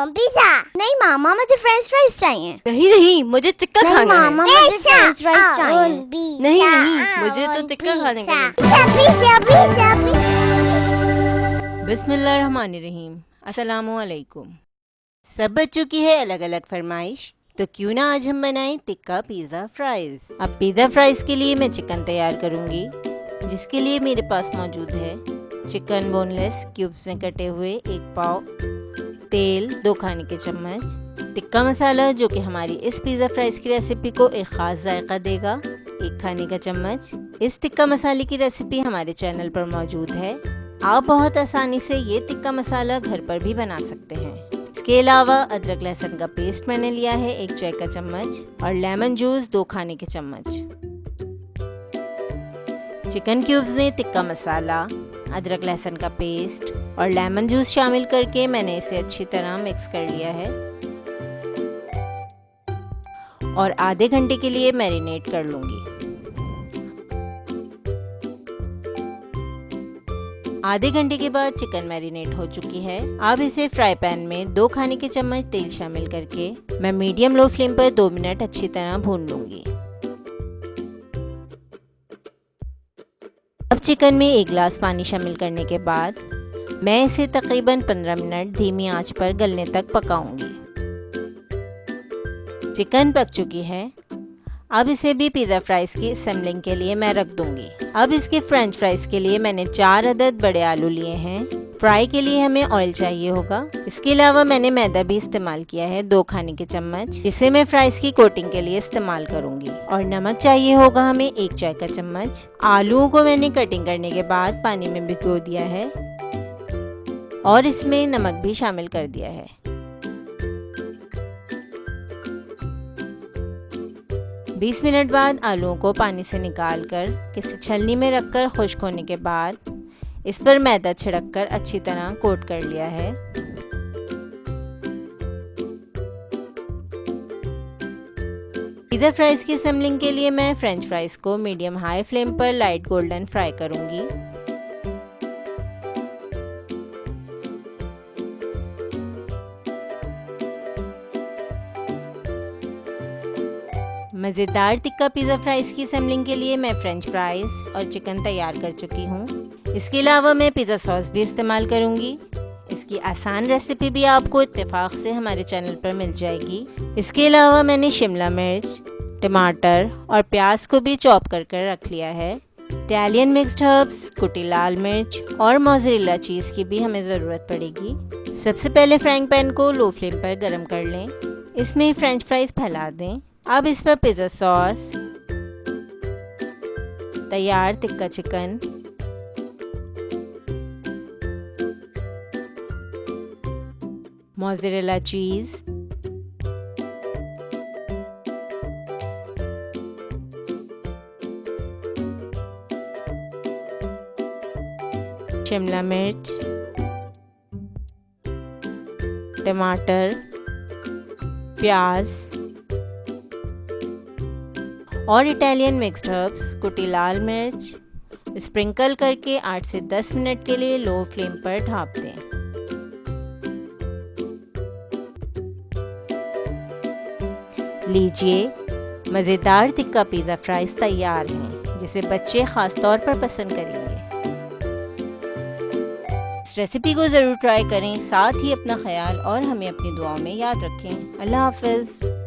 Pizza. नहीं मामा, मुझे French fries चाहिए। नहीं नहीं, मुझे टिक्का नहीं खाना है। मामा, मुझे फ्रेंच फ्राइज चाहिए। नहीं नहीं, मुझे तो टिक्का खाने का दिल। बिस्मिल्लाहिर्रहमानिर्रहीम। अस्सलामुअलैकुम। सब बच्चों की है अलग अलग फरमाइश, तो क्यों ना आज हम बनाएं टिक्का पिज़्ज़ा फ्राइज। अब पिज़्ज़ा फ्राइज के लिए मैं चिकन तैयार करूंगी, जिसके लिए मेरे पास मौजूद है चिकन बोनलेस क्यूब्स में कटे हुए 1 पाव, तेल 2 खाने के चम्मच, टिक्का मसाला जो कि हमारी इस पिज़्ज़ा फ्राइज की रेसिपी को एक ख़ास जायका देगा 1 खाने का चम्मच। इस टिक्का मसाले की रेसिपी हमारे चैनल पर मौजूद है। आप बहुत आसानी से ये टिक्का मसाला घर पर भी बना सकते हैं। इसके अलावा अदरक लहसुन का पेस्ट मैंने लिया है 1 चाय का चम्मच और लेमन जूस 2 खाने के चम्मच। चिकन क्यूब्स में टिक्का मसाला, अदरक लहसुन का पेस्ट और लेमन जूस शामिल करके मैंने इसे अच्छी तरह मिक्स कर लिया है और आधे घंटे के लिए मैरिनेट कर लूंगी। आधे घंटे के बाद चिकन मैरिनेट हो चुकी है। अब इसे फ्राई पैन में 2 खाने के चम्मच तेल शामिल करके मैं मीडियम लो फ्लेम पर 2 मिनट अच्छी तरह भून लूंगी। अब चिकन में 1 गिलास पानी शामिल करने के बाद मैं इसे तकरीबन 15 मिनट धीमी आंच पर गलने तक पकाऊंगी। चिकन पक चुकी है। अब इसे भी पिज़्ज़ा फ्राइज की असेंबलिंग के लिए मैं रख दूंगी। अब इसके फ्रेंच फ्राइज के लिए मैंने 4 अदद बड़े आलू लिए हैं। फ्राई के लिए हमें ऑयल चाहिए होगा। इसके अलावा मैंने मैदा भी इस्तेमाल किया है 2 खाने के चम्मच, जिसे मैं फ्राइज की कोटिंग के लिए इस्तेमाल करूंगी। और नमक चाहिए होगा हमें 1 चाय का चम्मच। आलूओं को मैंने कटिंग करने के बाद पानी में भिगो दिया है और इसमें नमक भी शामिल कर दिया है। बीस मिनट बाद आलूओं को पानी से निकालकर किसी छलनी में रखकर खुश्क होने के बाद इस पर मैदा छिड़ककर अच्छी तरह कोट कर लिया है। पिज़्ज़ा फ्राइज की असेंबलिंग के लिए मैं फ्रेंच फ्राइज को मीडियम हाई फ्लेम पर लाइट गोल्डन फ्राई करूंगी। मज़ेदार टिक्का पिज़्ज़ा फ्राइज की असेंबलिंग के लिए मैं फ्रेंच फ्राइज और चिकन तैयार कर चुकी हूँ। इसके अलावा मैं पिज़्ज़ा सॉस भी इस्तेमाल करूँगी। इसकी आसान रेसिपी भी आपको इत्तेफाक से हमारे चैनल पर मिल जाएगी। इसके अलावा मैंने शिमला मिर्च, टमाटर और प्याज को भी चॉप कर रख लिया है। इटालियन मिक्स्ड हर्ब्स, कुटी लाल मिर्च और मोज़रेला चीज़ की भी हमें ज़रूरत पड़ेगी। सबसे पहले फ्राइंग पैन को लो फ्लेम पर गर्म कर लें। इसमें फ्रेंच फ्राइज फैला दें। अब इस पर पिज़्ज़ा सॉस, तैयार tikka chicken, mozzarella cheese, Shimla मिर्च, टमाटर, प्याज और इटालियन मिक्स्ड हर्ब्स, कुटी लाल मिर्च स्प्रिंकल करके 8 से 10 मिनट के लिए लो फ्लेम पर ढाँप दें। लीजिए, मज़ेदार टिक्का पिज़्ज़ा फ्राइज तैयार हैं, जिसे बच्चे ख़ास तौर पर पसंद करेंगे। इस रेसिपी को ज़रूर ट्राई करें, साथ ही अपना ख्याल और हमें अपनी दुआओं में याद रखें। अल्लाह हाफ़िज़।